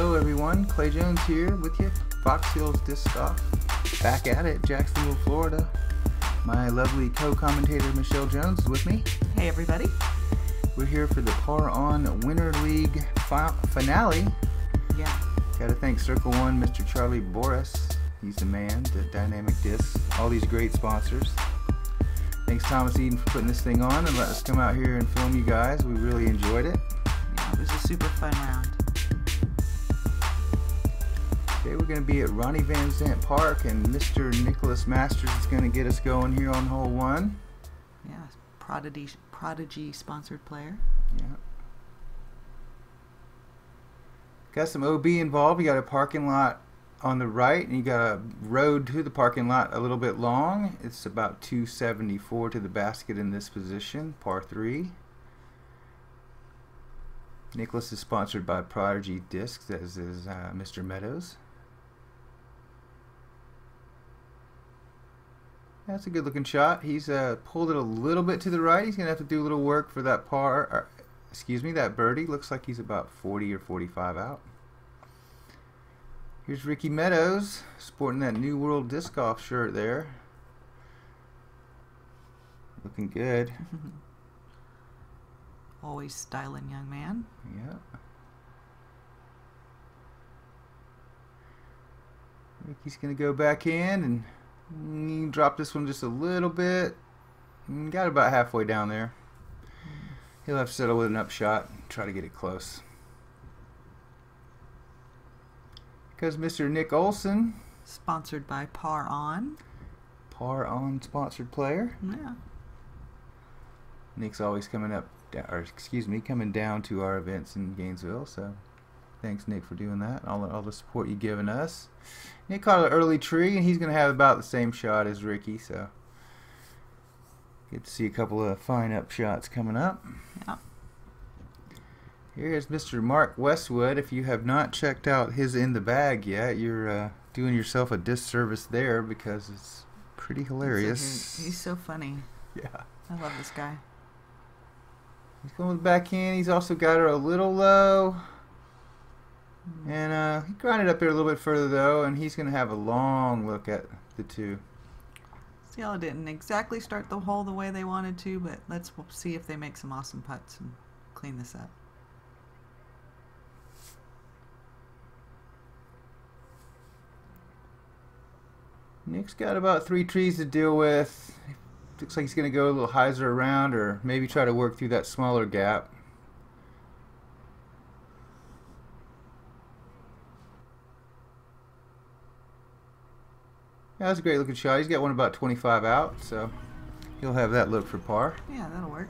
Hello everyone, Clay Jones here with you, Fox Hills Disc Golf, back at it, Jacksonville, Florida. My lovely co-commentator Michelle Jones is with me. Hey everybody. We're here for the Par On Winter League finale. Yeah. Gotta thank Circle One, Mr. Charlie Boris. He's the man, the Dynamic Discs, all these great sponsors. Thanks Thomas Eden for putting this thing on and letting us come out here and film you guys. We really enjoyed it. Yeah, it was a super fun round. Today we're going to be at Ronnie Van Zant Park, and Mr. Nicholas Masters is going to get us going here on hole one. Yeah, Prodigy sponsored player. Yeah. Got some OB involved. You got a parking lot on the right, and you got a road to the parking lot a little bit long. It's about 274 to the basket in this position, par 3. Nicholas is sponsored by Prodigy Discs, as is Mr. Meadows. That's a good looking shot. He's pulled it a little bit to the right. He's going to have to do a little work for that that birdie. Looks like he's about 40 or 45 out. Here's Ricky Meadows sporting that New World Disc Golf shirt there. Looking good. Always styling young man. Yeah. Ricky's going to go back in and drop this one just a little bit. Got about halfway down there. He'll have to settle with an upshot and try to get it close. Because Mr. Nick Olson, sponsored by Par On. Par On sponsored player. Yeah. Nick's always coming down to our events in Gainesville, so thanks Nick for doing that. All the support you've given us. Nick caught an early tree, and he's going to have about the same shot as Ricky, so get to see a couple of fine up shots coming up. Yeah. Here's Mr. Mark Westwood. If you have not checked out his In the Bag yet, you're doing yourself a disservice there, because it's pretty hilarious. He's so funny. Yeah. I love this guy. He's going with the backhand. He's also got her a little low. And he grinded up there a little bit further, though, and he's going to have a long look at the two. Still didn't exactly start the hole the way they wanted to, but let's see if they make some awesome putts and clean this up. Nick's got about 3 trees to deal with. Looks like he's going to go a little hyzer around, or maybe try to work through that smaller gap. Yeah, that's a great looking shot. He's got one about 25 out, so he'll have that look for par. Yeah, that'll work.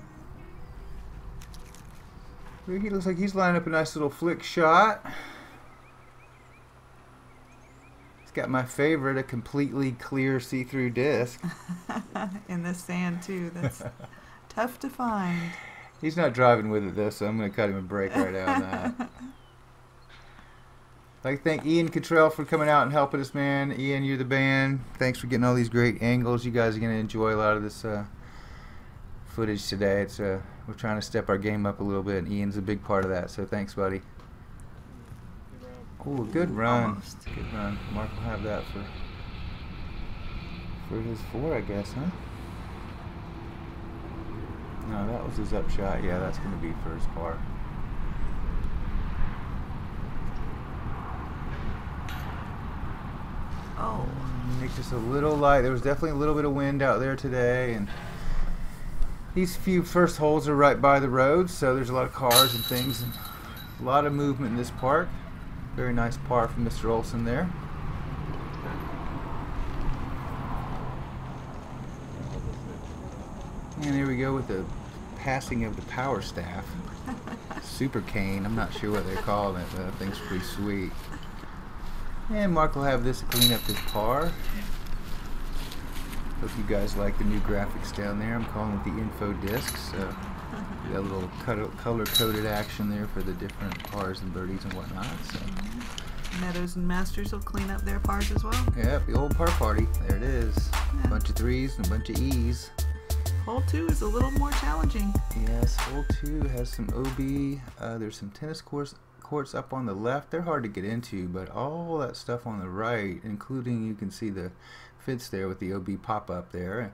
Ricky looks like he's lining up a nice little flick shot. He's got my favorite, a completely clear see-through disc. In the sand, too. That's tough to find. He's not driving with it, though, so I'm going to cut him a break right out of that. I'd like to thank Ian Cottrell for coming out and helping us, man. Ian, you're the band. Thanks for getting all these great angles. You guys are going to enjoy a lot of this footage today. It's we're trying to step our game up a little bit, and Ian's a big part of that, so thanks, buddy. Oh, good run. Almost. Good run. Mark will have that for his 4, I guess, huh? No, that was his up shot. Yeah, that's going to be for his par. Oh. Nick just a little light. There was definitely a little bit of wind out there today, and these few first holes are right by the road, so there's a lot of cars and things, and a lot of movement in this park. Very nice par from Mr. Olson there. And here we go with the passing of the power staff. Super cane. I'm not sure what they're calling it, but that thing's pretty sweet. And Mark will have this to clean up his par. Hope you guys like the new graphics down there. I'm calling it the info discs. So got a little color-coded action there for the different pars and birdies and whatnot. So Meadows and Masters will clean up their pars as well. Yep, the old par party. There it is. Yeah. A bunch of 3s and a bunch of E's. Hole 2 is a little more challenging. Yes, hole 2 has some OB. There's some tennis court courts up on the left, they're hard to get into, but all that stuff on the right, including you can see the fence there with the OB pop-up there,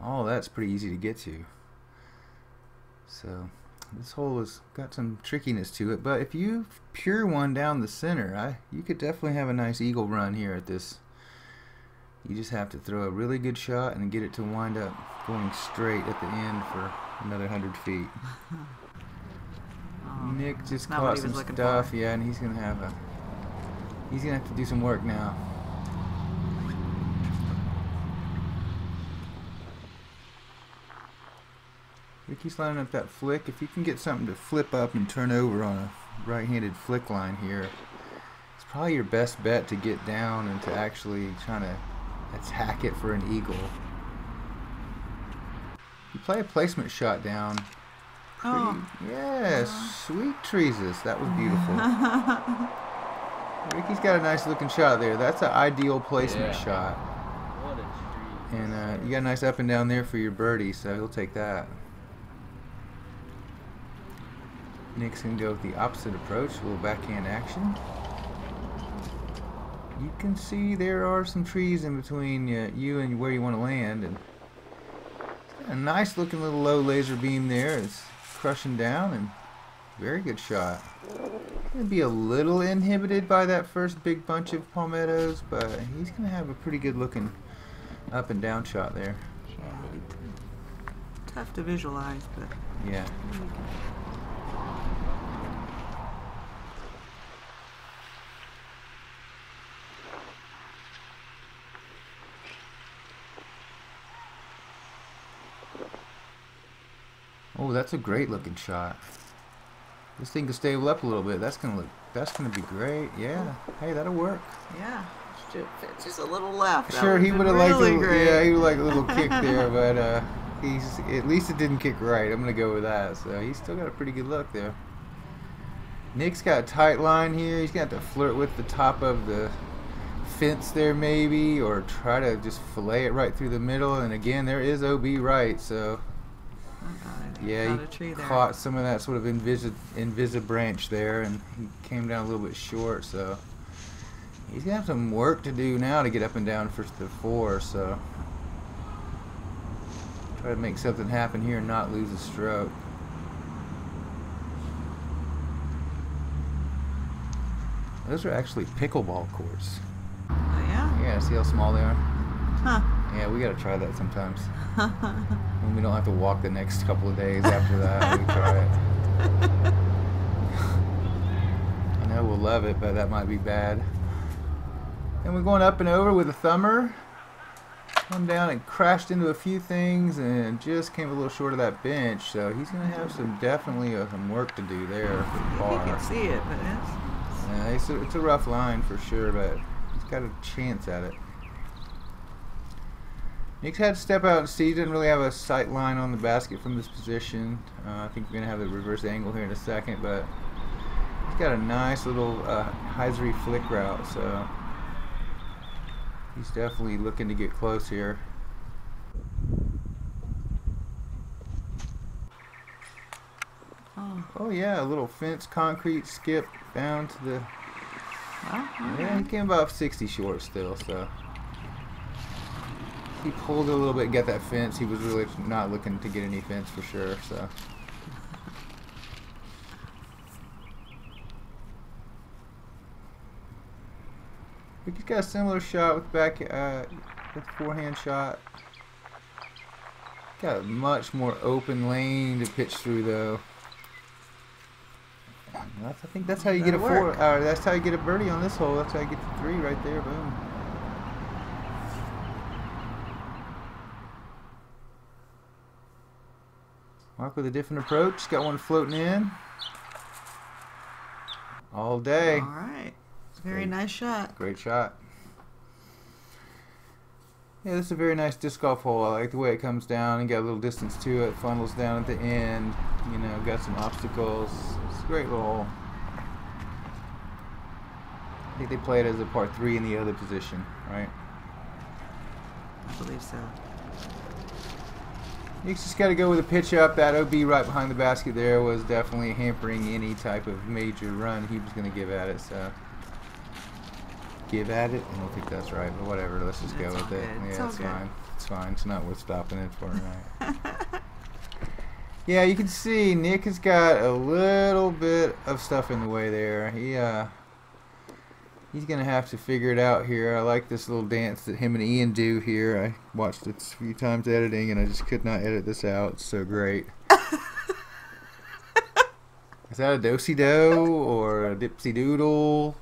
all that's pretty easy to get to. So this hole has got some trickiness to it, but if you pure one down the center, you could definitely have a nice eagle run here at this. You just have to throw a really good shot and get it to wind up going straight at the end for another 100 feet. Nick just caught some stuff, yeah, and he's gonna have to do some work now. Ricky's lining up that flick. If you can get something to flip up and turn over on a right-handed flick line here, it's probably your best bet to get down and to actually try to attack it for an eagle. You play a placement shot down. Yeah, sweet treeses. That was beautiful. Ricky's got a nice looking shot there. That's an ideal placement shot. What a tree. And you got a nice up and down there for your birdie, so he'll take that. Nick's going to go with the opposite approach, a little backhand action. You can see there are some trees in between you and where you want to land, and a nice looking little low laser beam there. It's crushing down, and very good shot. Going to be a little inhibited by that first big bunch of palmettos, but he's going to have a pretty good looking up and down shot there. Tough to visualize, but yeah. Oh, that's a great looking shot. This thing can stable up a little bit. That's gonna be great. Yeah. Hey, that'll work. yeah, just a little left. Sure, he would have liked really yeah, he would like a little kick there, but at least it didn't kick right. I'm gonna go with that. So he's still got a pretty good look there. Nick's got a tight line here. He's gonna have to flirt with the top of the fence there maybe, or try to just fillet it right through the middle. And again, there is OB right, so yeah, he caught some of that sort of invisi branch there, and he came down a little bit short, so he's gonna have some work to do now to get up and down for the 4. So try to make something happen here and not lose a stroke. Those are actually pickleball courts. Oh, yeah? Yeah, see how small they are? Huh. Yeah, we gotta try that sometimes. When we don't have to walk the next couple of days after that, we try it. I know we'll love it, but that might be bad. And we're going up and over with a thumber. Come down and crashed into a few things and just came a little short of that bench, so he's going to have definitely some work to do there for the par. You can see it, but it's a rough line for sure, but he's got a chance at it. Nick's had to step out and see. He didn't really have a sight line on the basket from this position. I think we're going to have the reverse angle here in a second, but he's got a nice little hyzery flick route, so he's definitely looking to get close here. Oh yeah, a little fence concrete skip down to the... Yeah, he came about 60 short still, so... He pulled it a little bit and got that fence. He was really not looking to get any fence for sure, so... He's got a similar shot with with forehand shot. Got a much more open lane to pitch through though. I think that's how you get a 4. That's how you get a birdie on this hole. That's how you get the 3 right there. Boom. Mark with a different approach. Got one floating in. All day. All right. Very nice shot. Great shot. Yeah, this is a very nice disc golf hole. I like the way it comes down and got a little distance to it. Funnels down at the end. You know, got some obstacles. It's a great little hole. I think they play it as a par 3 in the other position, right? I believe so. You just got to go with a pitch up. That OB right behind the basket there was definitely hampering any type of major run he was going to give at it. So give at it. I don't think that's right, but whatever. Let's just go with it. Yeah, it's fine. It's fine. It's not worth stopping it for tonight. Yeah, you can see Nick has got a little bit of stuff in the way there. He's gonna have to figure it out here. I like this little dance that him and Ian do here. I watched it a few times editing, and I just could not edit this out. It's so great. Is that a do-si-do or a dipsy-doodle?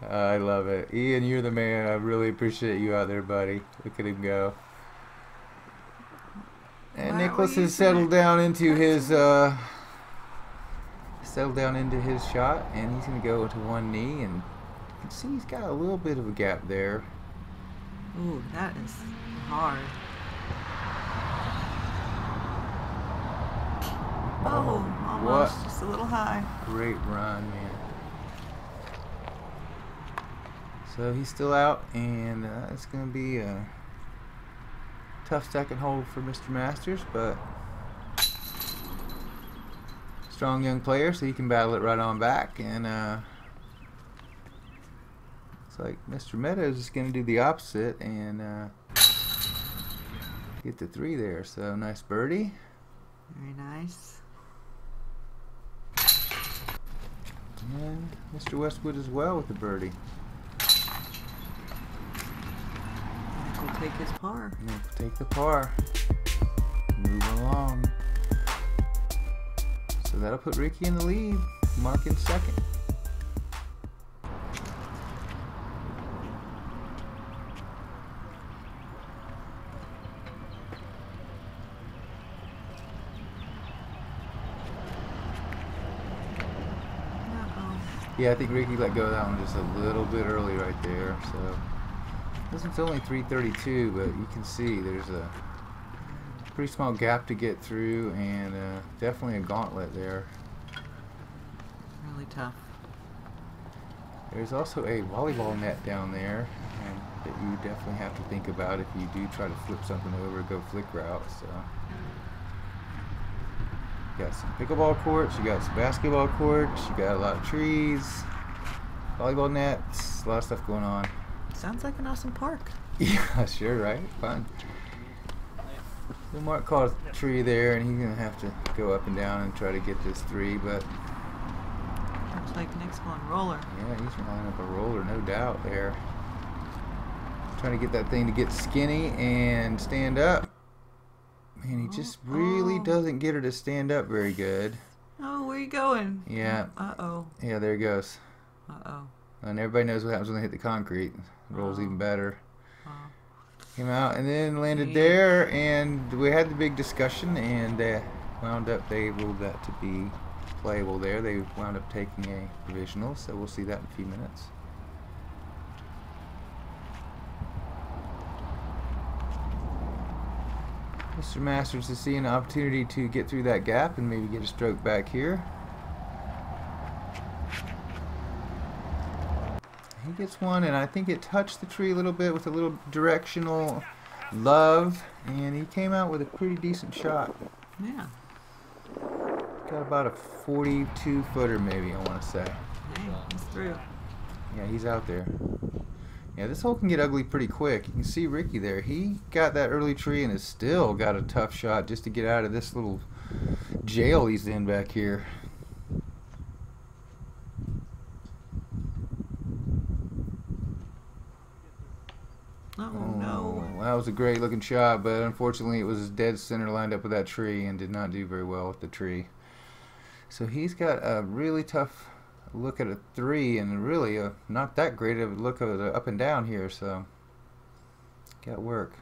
I love it. Ian, you're the man. I really appreciate you out there, buddy. Look at him go. And Nicholas has settled down into his shot, and he's going to go to one knee, and you can see he's got a little bit of a gap there. Ooh, that is hard. Oh, almost. What? Just a little high. Great run, man. So he's still out, and it's going to be a tough second hold for Mr. Masters, but strong young player, so he can battle it right on back. And looks like Mr. Meadows is going to do the opposite and get the 3 there. So nice birdie. Very nice. And Mr. Westwood as well with the birdie. We'll take his par. And we'll take the par. Move along. So that'll put Ricky in the lead. Mark in second. Yeah, I think Ricky let go of that one just a little bit early right there. So this one's only 332, but you can see there's a pretty small gap to get through, and definitely a gauntlet there. Really tough. There's also a volleyball net down there, and that you definitely have to think about if you do try to flip something over, go flick route. So you got some pickleball courts, you got some basketball courts, you got a lot of trees, volleyball nets, a lot of stuff going on. Sounds like an awesome park. Yeah, sure, right? Fun. So Mark caught a tree there, and he's going to have to go up and down and try to get this 3, but looks like Nick's going roller. yeah, he's lining up a roller, no doubt there. Trying to get that thing to get skinny and stand up. And he just really doesn't get her to stand up very good. Oh, where you going? Yeah. Uh-oh. Yeah, there it goes. Uh-oh. And everybody knows what happens when they hit the concrete. Rolls even better. Came out and then landed there, and we had the big discussion, and wound up, they ruled that to be playable there. They wound up taking a provisional, so we'll see that in a few minutes. Mr. Masters is seeing an opportunity to get through that gap and maybe get a stroke back here. He gets one, and I think it touched the tree a little bit with a little directional love, and he came out with a pretty decent shot. Yeah. Got about a 42 footer maybe, I want to say. Hey, he's through. Yeah, he's out there. Yeah, this hole can get ugly pretty quick. You can see Ricky there. He got that early tree and has still got a tough shot just to get out of this little jail he's in back here. Oh, no. That was a great looking shot, but unfortunately it was dead center lined up with that tree and did not do very well with the tree. So he's got a really tough look at a 3 and really a not that great of a look at the up and down here, so got work.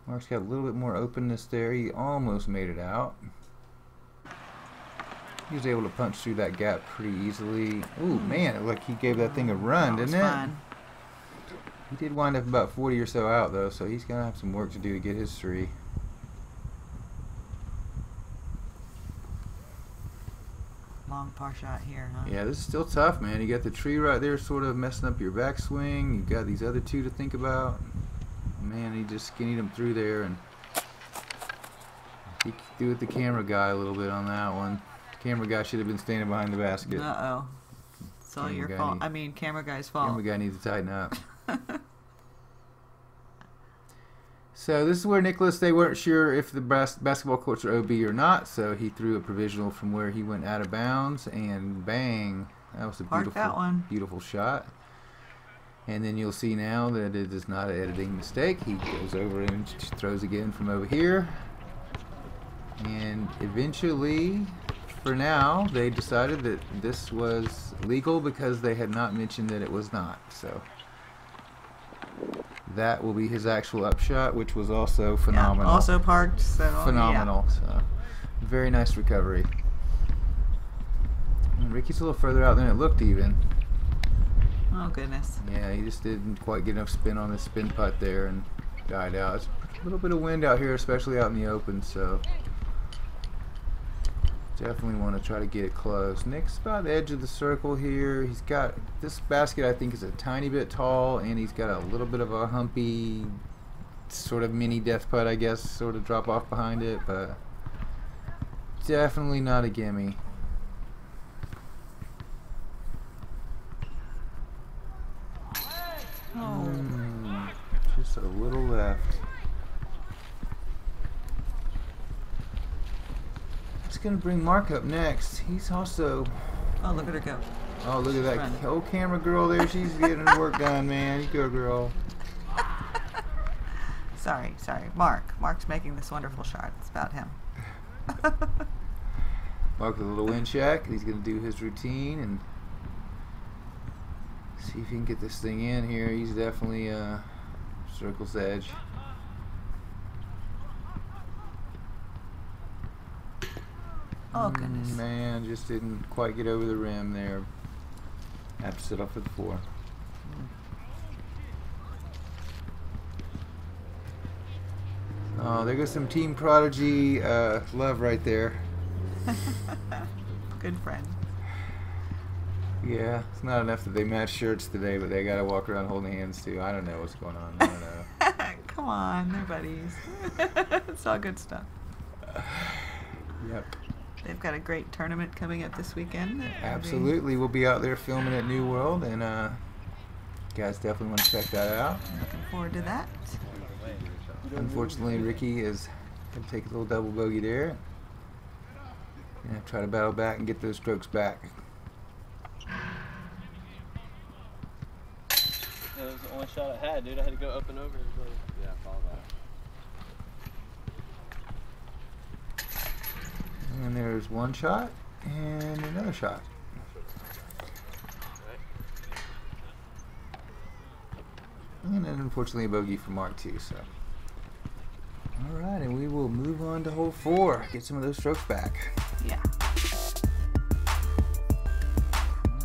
Mark's got a little bit more openness there. He almost made it out. He was able to punch through that gap pretty easily. Ooh, man, it looked like he gave that thing a run, didn't it? Fun. He did wind up about 40 or so out, though, so he's going to have some work to do to get his 3. Long par shot here, huh? Yeah, this is still tough, man. You got the tree right there sort of messing up your backswing. You've got these other 2 to think about. man, he just skinnied him through there, and he threw at the camera guy a little bit on that one. The camera guy should have been standing behind the basket. Uh-oh. It's all your Camera guy fault. I mean, camera guy's fault. Camera guy needs to tighten up. So this is where Nicholas, they weren't sure if the basketball courts are OB or not, so he threw a provisional from where he went out of bounds, and bang, that was a Park that one. beautiful shot. And then you'll see now that it is not an editing mistake. He goes over and throws again from over here. And eventually, for now, they decided that this was legal because they had not mentioned that it was not. So that will be his actual upshot, which was also phenomenal. Yeah, also parked, so phenomenal. Yeah. So very nice recovery. And Ricky's a little further out than it looked even. Oh goodness. Yeah, he just didn't quite get enough spin on the spin putt there and died out. It's a little bit of wind out here, especially out in the open, so definitely want to try to get it close. Nick's about the edge of the circle here. He's got this basket, I think, is a tiny bit tall, and he's got a little bit of a humpy sort of mini death putt, I guess, sort of drop off behind it, but definitely not a gimme. Just a little left. It's gonna bring Mark up next. He's also. Oh, look at her go. Oh, look at that Run. old camera girl there. She's getting her work done, man. You go, girl. Sorry. Mark's making this wonderful shot. It's about him. Mark with a little wind check. He's gonna do his routine and see if he can get this thing in here. He's definitely circle's edge. Oh goodness. Man, just didn't quite get over the rim there. Have to sit off at the 4. Oh, there goes some Team Prodigy love right there. Good friend. Yeah, it's not enough that they match shirts today, but they gotta walk around holding hands too. I don't know what's going on. I don't know. Come on, they're buddies. It's all good stuff. Yep. They've got a great tournament coming up this weekend. Absolutely, we'll be out there filming at New World, and you guys definitely want to check that out. Looking forward to that. Unfortunately, Ricky is going to take a little double bogey there. And try to battle back and get those strokes back. That was the only shot I had, dude. I had to go up and over. Yeah, follow that. And there's one shot and another shot. And then unfortunately a bogey for Mark too. So, all right, and we will move on to hole 4. Get some of those strokes back. Yeah. All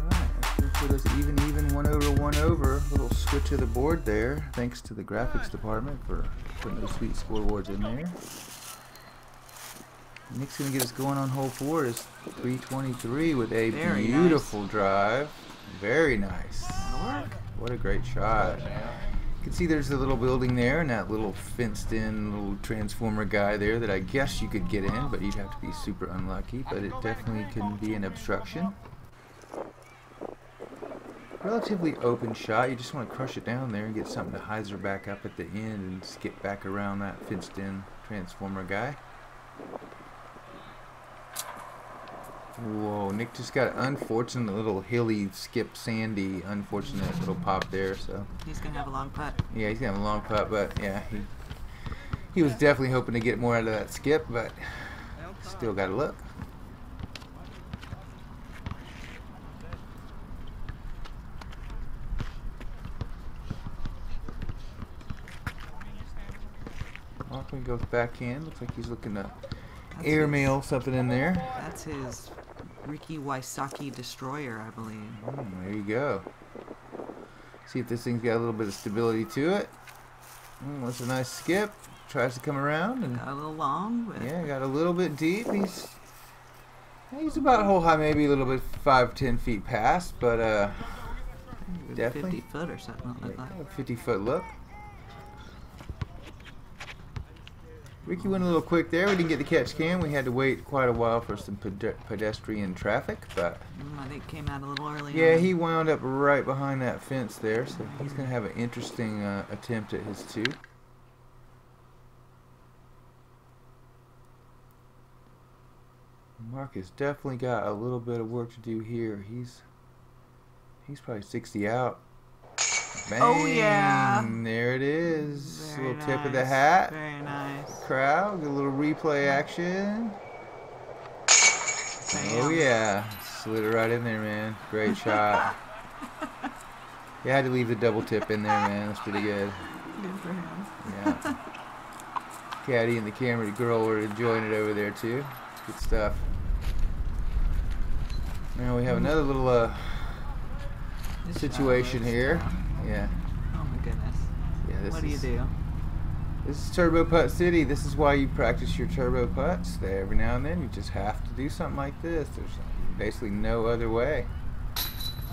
right, that's gonna put us even, 1 over, 1 over. Little switch of the board there. Thanks to the graphics department for putting those sweet scoreboards in there. Nick's gonna get us going on hole 4. Is 323 with a Very beautiful drive. Very nice. That'll work. What a great shot. You can see there's a little building there and that little fenced in little transformer guy there that I guess you could get in, but you'd have to be super unlucky, but it definitely can be an obstruction. Relatively open shot. You just want to crush it down there and get something to hyzer back up at the end and skip back around that fenced in transformer guy. Whoa, Nick just got an unfortunate little hilly skip sandy, unfortunate little pop there, so. He's going to have a long putt. Yeah, he's gonna have a long putt, but yeah, he was definitely hoping to get more out of that skip, but still gotta look. Hoffman goes back in. Looks like he's looking to airmail something in there. That's his Ricky Wysocki Destroyer, I believe. There you go. See if this thing's got a little bit of stability to it. That's a nice skip. Tries to come around and Got a little long, but yeah, got a little bit deep. He's about hole high, maybe a little bit 5-10 feet past, but definitely 50 foot or something like that. 50-foot look. Ricky went a little quick there. We didn't get the catch can. We had to wait quite a while for some pedestrian traffic, but I think came out a little early. yeah, he wound up right behind that fence there, so he's going to have an interesting attempt at his two. Mark has definitely got a little bit of work to do here. He's probably 60 out. Bang! Oh yeah! There it is. Very Little tip of the nice. hat. Very nice. Crowd, get a little replay action. Bam. Oh yeah, slid it right in there, man. Great shot. You had to leave the double tip in there, man. That's pretty good. Good for him. Yeah. Caddy and the camera girl were enjoying it over there too. Good stuff. Now we have another little This situation shot looks here. down. Yeah. Oh my goodness. Yeah. This What do you is, do? This is Turbo Putt City. This is why you practice your turbo putts. There, every now and then you just have to do something like this. There's basically no other way.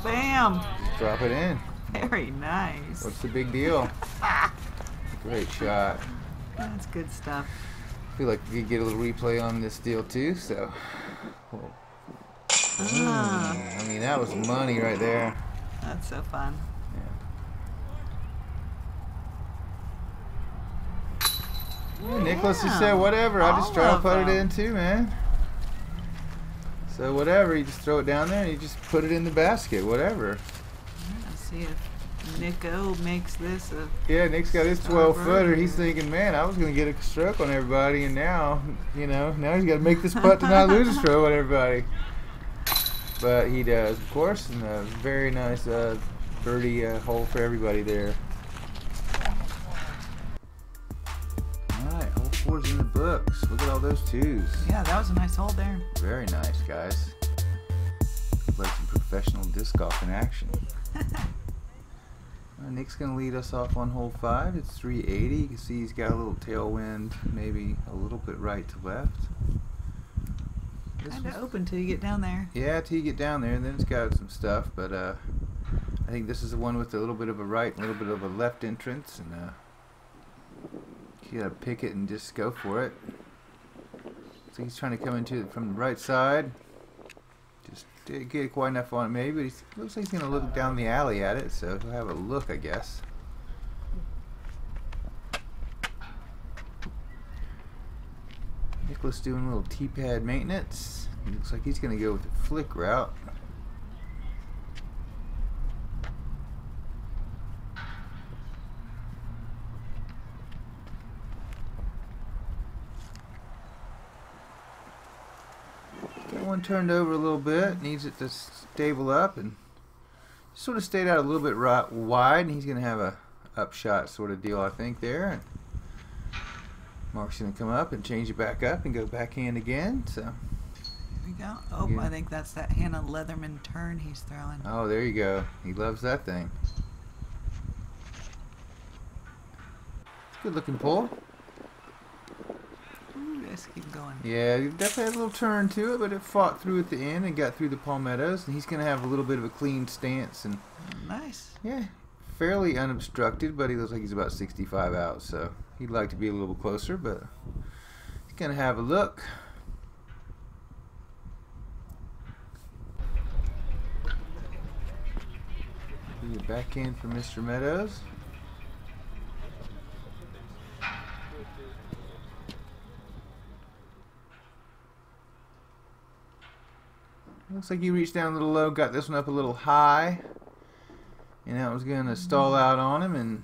Bam! Just drop it in. Very nice. What's the big deal? Great shot. That's good stuff. I feel like we could get a little replay on this deal too. So, I mean, that was money right there. That's so fun. Yeah, Nicholas just said whatever. I just try to put it in too, man. So whatever, you just throw it down there and you just put it in the basket, whatever. Let's see if Nico makes this a... Yeah, Nick's got his 12-footer. He's thinking, man, I was going to get a stroke on everybody, and now, you know, now he's got to make this putt to not lose a stroke on everybody. But he does, of course, and a very nice birdie hole for everybody there. Alright, hole 4's in the books. Look at all those twos. Yeah, that was a nice hole there. Very nice, guys. Like some professional disc golf in action. Nick's going to lead us off on hole 5. It's 380. You can see he's got a little tailwind, maybe a little bit right to left. Kind of open till you get down there. Yeah, till you get down there, and then it's got some stuff. But I think this is the one with a little bit of a right, a little bit of a left entrance, and you gotta pick it and just go for it. So he's trying to come into it from the right side. Just didn't get quite enough on it, maybe. But he looks like he's gonna look down the alley at it, so he'll have a look, I guess. Nicholas doing a little T-pad maintenance. He looks like he's going to go with the flick route. Got one turned over a little bit. Needs it to stable up, and sort of stayed out a little bit wide, and he's going to have a upshot sort of deal, I think, there. Mark's going to come up and change it back up and go backhand again. So Here we go. Oh, yeah. I think that's that Hannah Leatherman turn he's throwing. Oh, there you go. He loves that thing. Good looking pull. Ooh, let's keep going. Yeah, it definitely had a little turn to it, but it fought through at the end and got through the palmettos. And he's going to have a little bit of a clean stance. And Nice. yeah, fairly unobstructed, but he looks like he's about 65 out. So he'd like to be a little closer, but he's going to have a look. Do a backhand for Mr. Meadows. Looks like he reached down a little low, got this one up a little high, and that was going to stall out on him and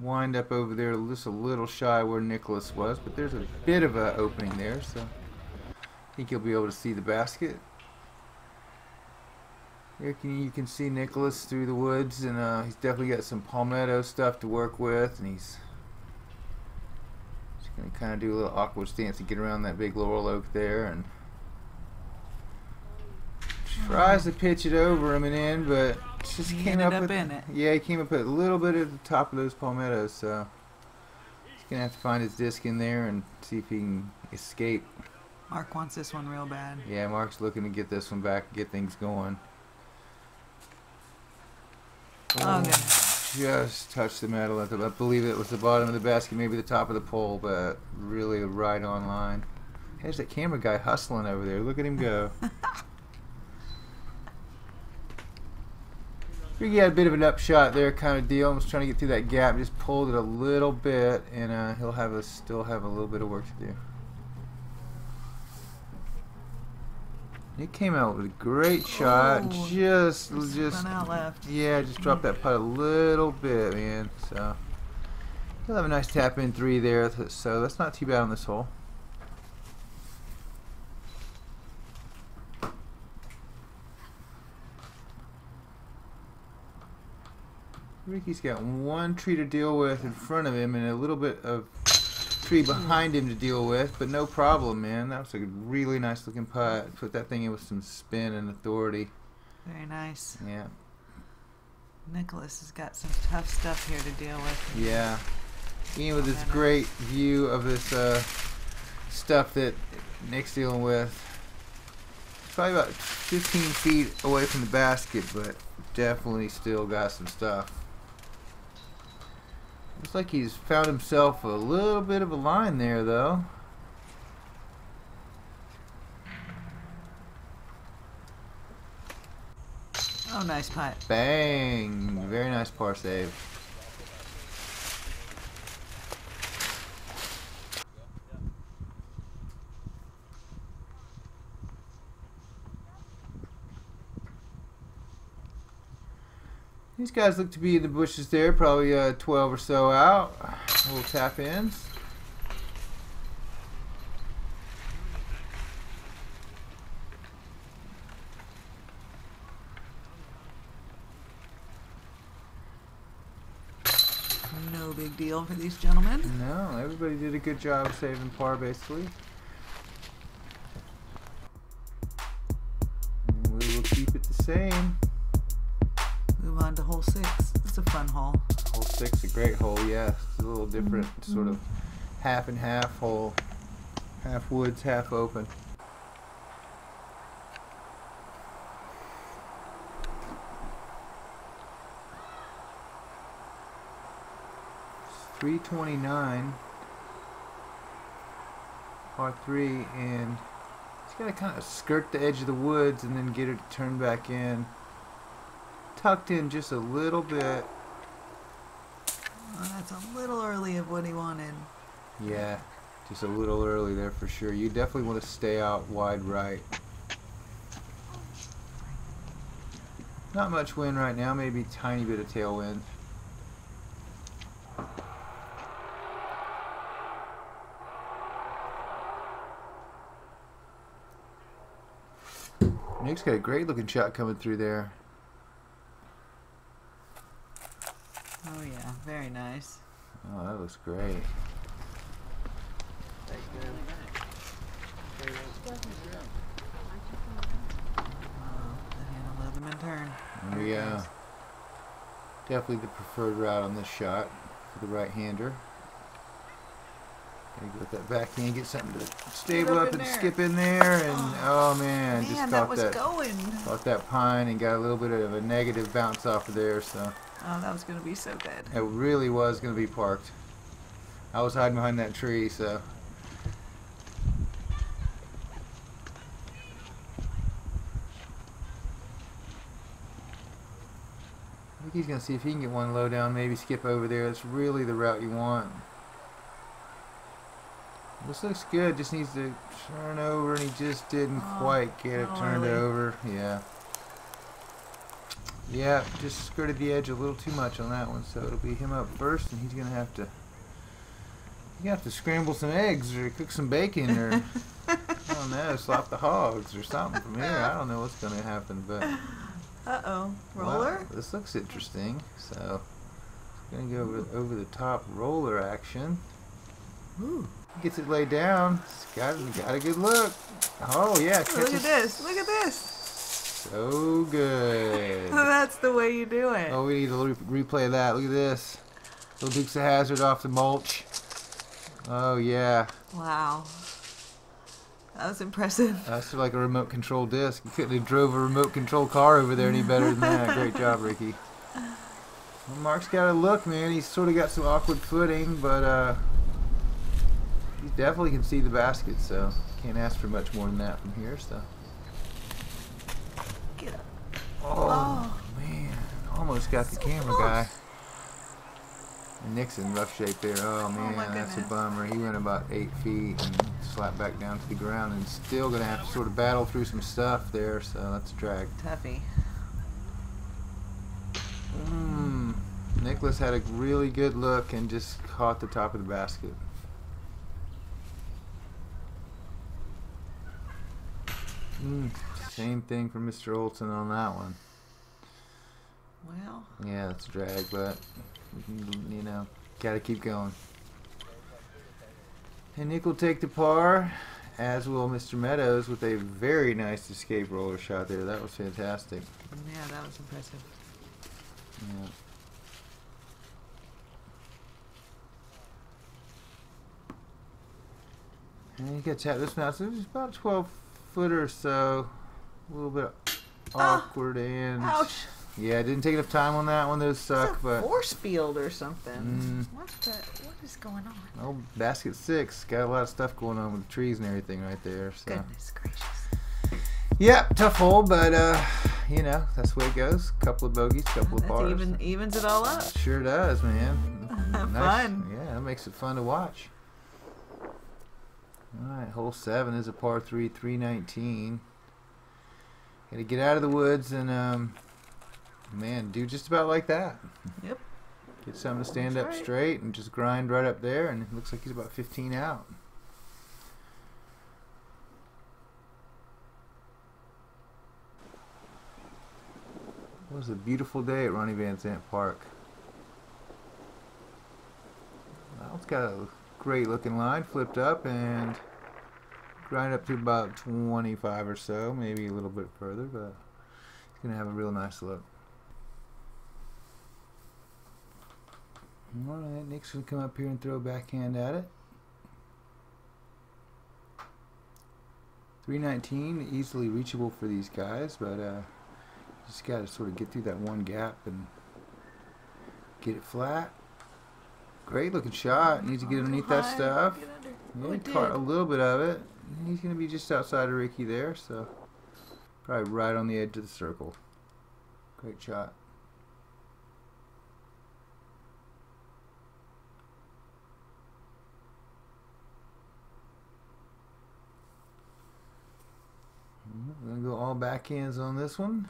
wind up over there just a little shy where Nicholas was, but there's a bit of an opening there, so I think you'll be able to see the basket. Here you can see Nicholas through the woods, and he's definitely got some palmetto stuff to work with, and he's just going to kind of do a little awkward stance to get around that big laurel oak there, and tries to pitch it over him and in, but just He came ended up up with in it. Yeah, he came up with a little bit at the top of those palmettos, so he's gonna have to find his disc in there and see if he can escape. Mark wants this one real bad. Yeah, Mark's looking to get this one back, get things going. Oh, goodness. just touched the metal at the, I believe it was the bottom of the basket, maybe the top of the pole, but really right on line. There's that camera guy hustling over there. Look at him go. Ricky had a bit of an upshot there kind of deal. Was trying to get through that gap. Just pulled it a little bit, and he'll still have a little bit of work to do. He came out with a great shot. Oh, just run out left. Yeah, just dropped that putt a little bit, man. So he'll have a nice tap in 3 there. So that's not too bad on this hole. Ricky's got one tree to deal with in front of him and a little bit of tree behind him to deal with, but no problem, man. That was a really nice looking putt. Put that thing in with some spin and authority. Very nice. Yeah. Nicholas has got some tough stuff here to deal with. Yeah. Ian with this great view of this stuff that Nick's dealing with. It's probably about 15 feet away from the basket, but definitely still got some stuff. Looks like he's found himself a little bit of a line there, though. Oh, nice putt. Bang! Very nice par save. These guys look to be in the bushes there, probably 12 or so out. Little tap ins. No big deal for these gentlemen. No, everybody did a good job saving par, basically. And we will keep it the same. Move on to hole 6. It's a fun hole. Hole 6, a great hole, yeah. It's a little different, sort of half and half hole. Half woods, half open. It's 329, par 3, and it's got to kind of skirt the edge of the woods and then get it to turn back in. Tucked in just a little bit. Oh, that's a little early of what he wanted. Yeah, just a little early there for sure. You definitely want to stay out wide right. Not much wind right now, maybe a tiny bit of tailwind. Nick's got a great looking shot coming through there. Oh yeah, very nice. Oh, that looks great. The handle of them in turn. There we go. Definitely the preferred route on this shot for the right-hander. Gotta go with that backhand, get something to stable up and skip in there, and oh man, just that caught was going. Caught that pine and got a little bit of a negative bounce off of there, so. Oh, that was going to be so good. It really was going to be parked. I was hiding behind that tree, so. I think he's going to see if he can get one low down, maybe skip over there. That's really the route you want. This looks good, just needs to turn over, and he just didn't quite get it turned over. Yeah. Yeah, just skirted the edge a little too much on that one, so it'll be him up first, and he's gonna have to scramble some eggs or cook some bacon or I don't know, slop the hogs or something from here. I don't know what's gonna happen, but roller. wow, this looks interesting. So gonna go over the top roller action. Ooh. Gets it laid down. Got a good look. Oh yeah, look at this! Look at this! So good. That's the way you do it. Oh, we need to replay of that. Look at this. Little Dukes of Hazzard off the mulch. Oh, yeah. Wow. That was impressive. That's like a remote control disc. You couldn't have drove a remote control car over there any better than that. Great job, Ricky. Well, Mark's got a look, man. He's sort of got some awkward footing, but he definitely can see the basket, so can't ask for much more than that from here. So. Get up. Oh, man. Almost got the camera guy. And Nick's in rough shape there. Oh, man, that's a bummer. He went about 8 feet and slapped back down to the ground and still going to have to sort of battle through some stuff there, so that's a drag. Tuffy. Nicholas had a really good look and just caught the top of the basket. Same thing for Mr. Olson on that one. Well. Yeah, that's a drag, but you know, gotta keep going. And Nick will take the par, as will Mr. Meadows with a very nice escape roller shot there. That was fantastic. Yeah, that was impressive. Yeah. And you got to tap this now. So it's about 12 foot or so. A little bit awkward and. Ouch. Yeah, didn't take enough time on that one. Those suck, It's a but. force field or something. What is going on? Oh, basket 6. Got a lot of stuff going on with the trees and everything right there. So. Goodness gracious. Yeah, tough hole, but you know, that's the way it goes. Couple of bogeys, couple of pars. Evens it all up. Sure does, man. Fun. Yeah, that makes it fun to watch. Alright, hole 7 is a par 3, 319. Gotta get out of the woods and man, do just about like that. Yep. Get something to stand up straight and just grind right up there, and it looks like he's about 15 out. It was a beautiful day at Ronnie Van Zant Park. Well, it's got a great looking line, flipped up and grind up to about 25 or so, maybe a little bit further, but it's going to have a real nice look. Alright, Nick's going to come up here and throw a backhand at it. 319, easily reachable for these guys, but just got to sort of get through that one gap and get it flat. Great looking shot. Needs to get underneath that stuff. Yeah, he caught a little bit of it. He's going to be just outside of Ricky there, so probably right on the edge of the circle. Great shot. We're going to go all backhands on this one.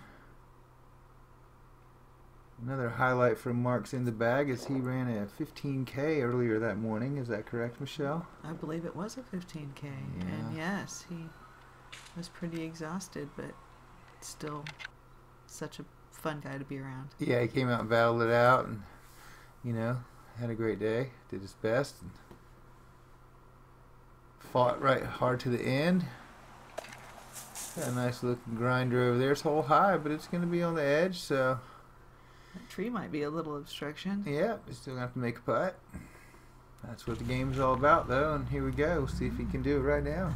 Another highlight from Mark's in the bag is he ran a 15K earlier that morning. Is that correct, Michelle? I believe it was a 15K. Yeah. And yes, he was pretty exhausted, but still such a fun guy to be around. Yeah, he came out and battled it out and, you know, had a great day. Did his best. And fought right hard to the end. Got a nice looking grinder over there. It's hole high, but it's going to be on the edge, so. That tree might be a little obstruction. Yeah, we still have to make a putt. That's what the game's all about, though, and here we go. We'll see if he can do it right now.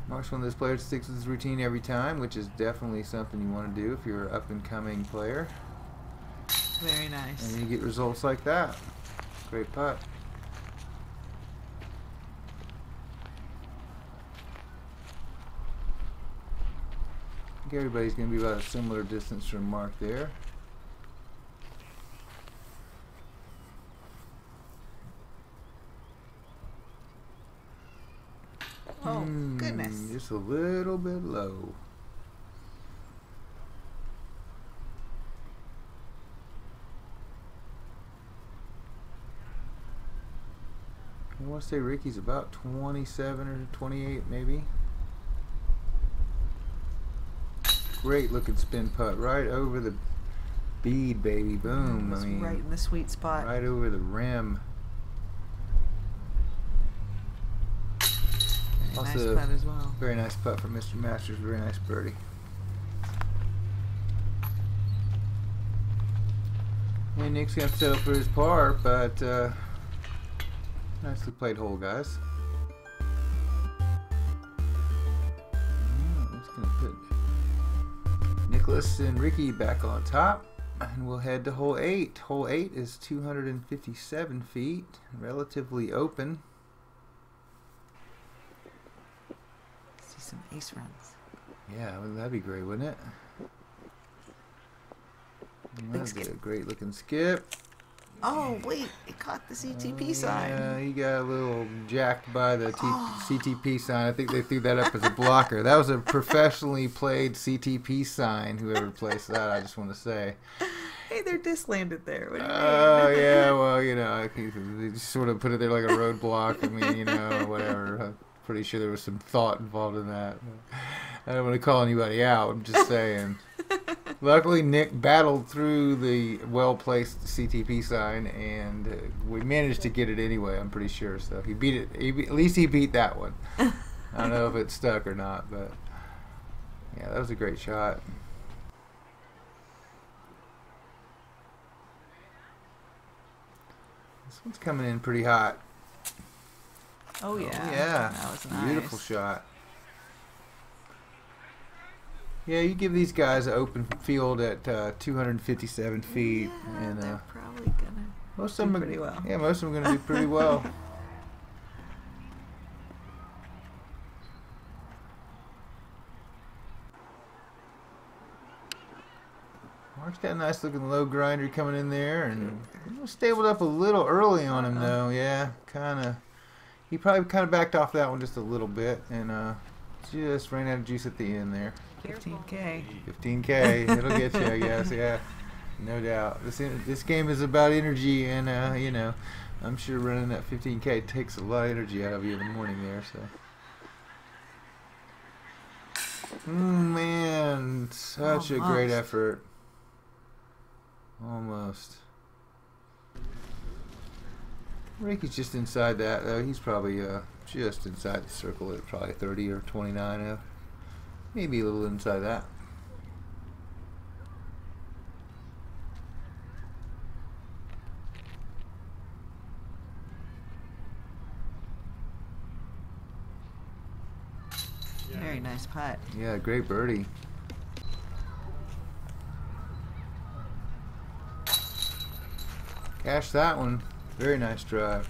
Mark's one of those players that sticks with his routine every time, which is definitely something you want to do if you're an up-and-coming player. Very nice. And you get results like that. Great putt. I think everybody's going to be about a similar distance from Mark there. Oh, goodness. Just a little bit low. I want to say Ricky's about 27 or 28 maybe. Great looking spin putt right over the bead, baby. Boom. I mean, right in the sweet spot. Right over the rim. Very nice putt as well. Very nice putt from Mr. Masters. Very nice birdie. And Nick's going to settle for his par, but nicely played hole, guys. Gonna put Nicholas and Ricky back on top, and we'll head to hole 8. Hole 8 is 257 feet, relatively open. See some ace runs. Yeah, well, that'd be great, wouldn't it? That'd be a great looking skip. Oh, wait, it caught the CTP sign. Yeah, he got a little jacked by the CTP sign. I think they threw that up as a blocker. That was a professionally played CTP sign, whoever placed that, I just want to say. Hey, they're dislanded there. What do you mean? Oh, yeah, well, you know, I think they just sort of put it there like a roadblock. I mean, you know, whatever. I'm pretty sure there was some thought involved in that. I don't want to call anybody out. I'm just saying. Luckily, Nick battled through the well-placed CTP sign, and we managed to get it anyway, I'm pretty sure. So he beat it. At least he beat that one. I don't know if it stuck or not, but yeah, that was a great shot. This one's coming in pretty hot. Oh, yeah. Oh, yeah. That was nice. Beautiful shot. Yeah, you give these guys an open field at 257 feet, Yeah, and they're probably going to most do of them pretty well. Yeah, most of them are going to do pretty well. Mark's got a nice looking low grinder coming in there, and stabled up a little early on him though. Yeah, he probably kind of backed off that one just a little bit, and just ran out of juice at the end there. 15K. 15K, it'll get you, I guess. Yeah, no doubt. This game is about energy, and you know, I'm sure running that 15K takes a lot of energy out of you in the morning there. So, man, such a great effort. Almost. Ricky's just inside that, though. He's probably just inside the circle at probably 30 or 29. Maybe a little inside that. Very nice putt. Yeah, great birdie. Cash that one. Very nice drive.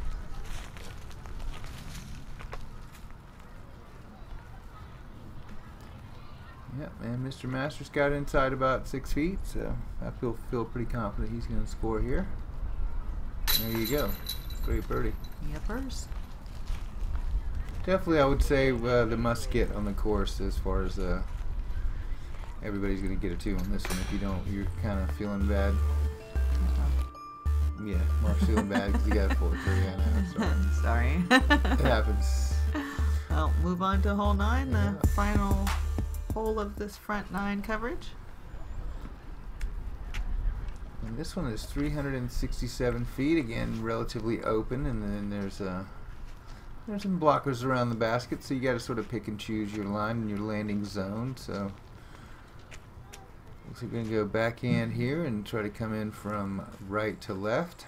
Yep, and Mr. Masters got inside about 6 feet, so I feel pretty confident he's going to score here. There you go. Great birdie. Yepers. Definitely, I would say the must-get on the course as far as everybody's going to get a 2 on this one. If you don't, you're kind of feeling bad. Yeah, Mark's feeling bad because he got a 4-3. I know, Sorry. it happens. Well, move on to hole 9, Yeah. the final hole of this front 9 coverage. And this one is 367 feet, again, relatively open, and then there's some blockers around the basket, so you got to sort of pick and choose your line and your landing zone. So looks like we're going to go backhand here and try to come in from right to left.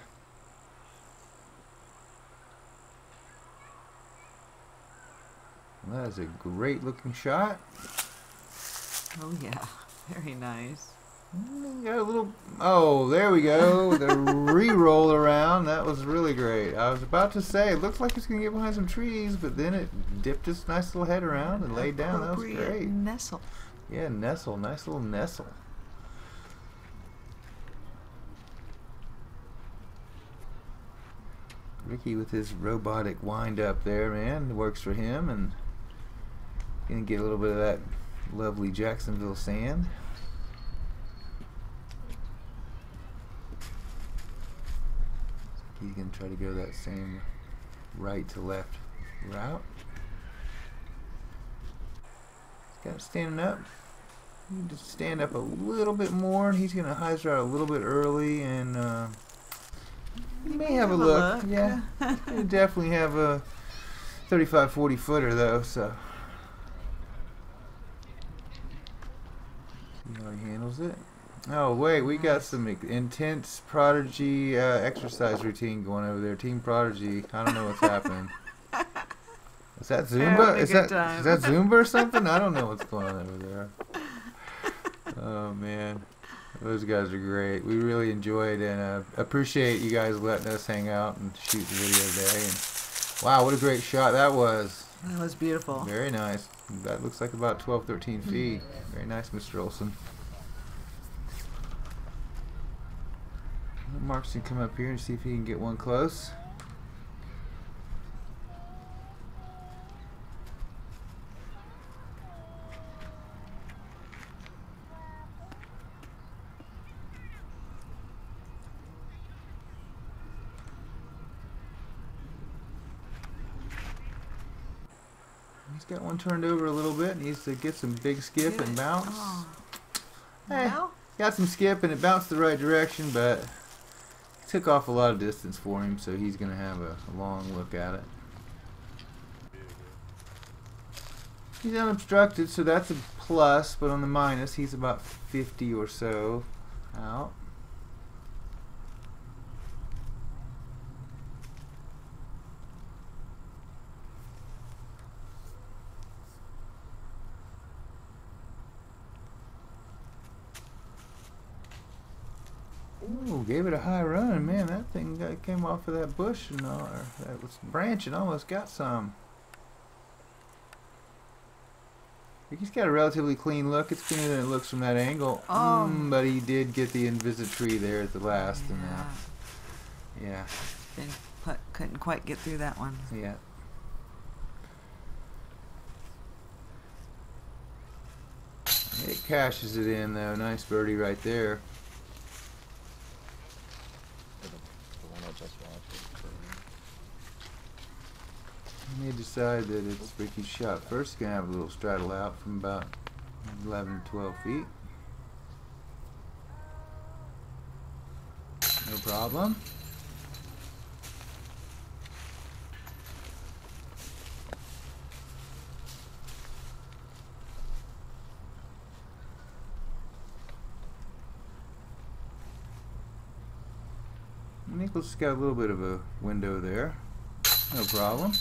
Well, that is a great looking shot. Oh yeah, very nice. Got a little. Oh, there we go. The re-roll around. That was really great. I was about to say it looks like it's gonna get behind some trees, but then it dipped its nice little head around and laid down. That was great. Nestle. Yeah, nestle. Nice little nestle. Ricky with his robotic wind up there, man, works for him, and gonna get a little bit of that lovely Jacksonville sand. He's gonna try to go that same right to left route. He's got it standing up. You can just stand up a little bit more, and he's gonna hyzer out a little bit early, and he may have a look. Yeah, he'll definitely have a 35-40 footer though. So see how he handles it. Oh wait, we got some intense Prodigy exercise routine going over there. Team Prodigy. I don't know what's happening. Is that Having Zumba? a Is good that time. Zumba or something? I don't know what's going on over there. Oh man, those guys are great. We really enjoyed and appreciate you guys letting us hang out and shoot the video today. And wow, what a great shot that was. That was beautiful. Very nice. That looks like about 12, 13 feet. Very nice, Mr. Olson. Mark's gonna come up here and see if he can get one close. He's got one turned over a little bit. Needs to get some big skip and bounce. Oh. Hey, Well, got some skip and it bounced the right direction, but it took off a lot of distance for him, so he's going to have a long look at it. He's unobstructed, so that's a plus, but on the minus, he's about 50 or so out. Ooh, gave it a high run, man. That thing came off of that bush and or that was branch and almost got some. He's got a relatively clean look. It's cleaner than it looks from that angle. But he did get the invisitry there at the last, and yeah, couldn't quite get through that one. yeah. It cashes it in though. Nice birdie right there. The one I just watched. He may decide that it's Ricky's shot first. He's going to have a little straddle out from about 11 to 12 feet. No problem. Nicholas got a little bit of a window there. No problem.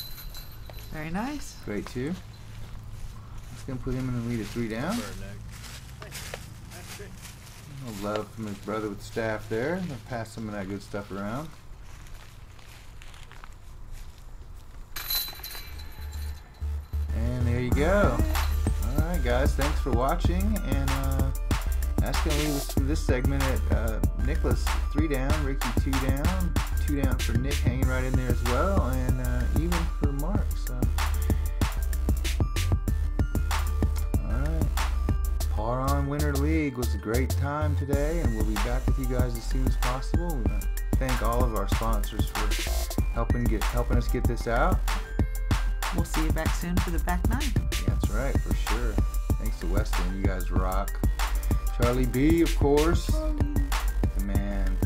Very nice. Great two. That's going to put him in the lead of 3 down. No love from his brother with the staff there. He'll pass some of that good stuff around. And there you go. Alright guys, thanks for watching. And that's going to leave us for this segment at Nicholas 3 down, Ricky 2 down, 2 down for Nick hanging right in there as well, and even for Mark. So, alright. Par on Winter League was a great time today, and we'll be back with you guys as soon as possible. We want to thank all of our sponsors for helping us get this out. We'll see you back soon for the back 9. That's right, for sure. Thanks to Weston, you guys rock. Charlie B, of course. The man.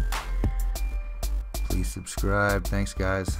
Please subscribe. Thanks, guys.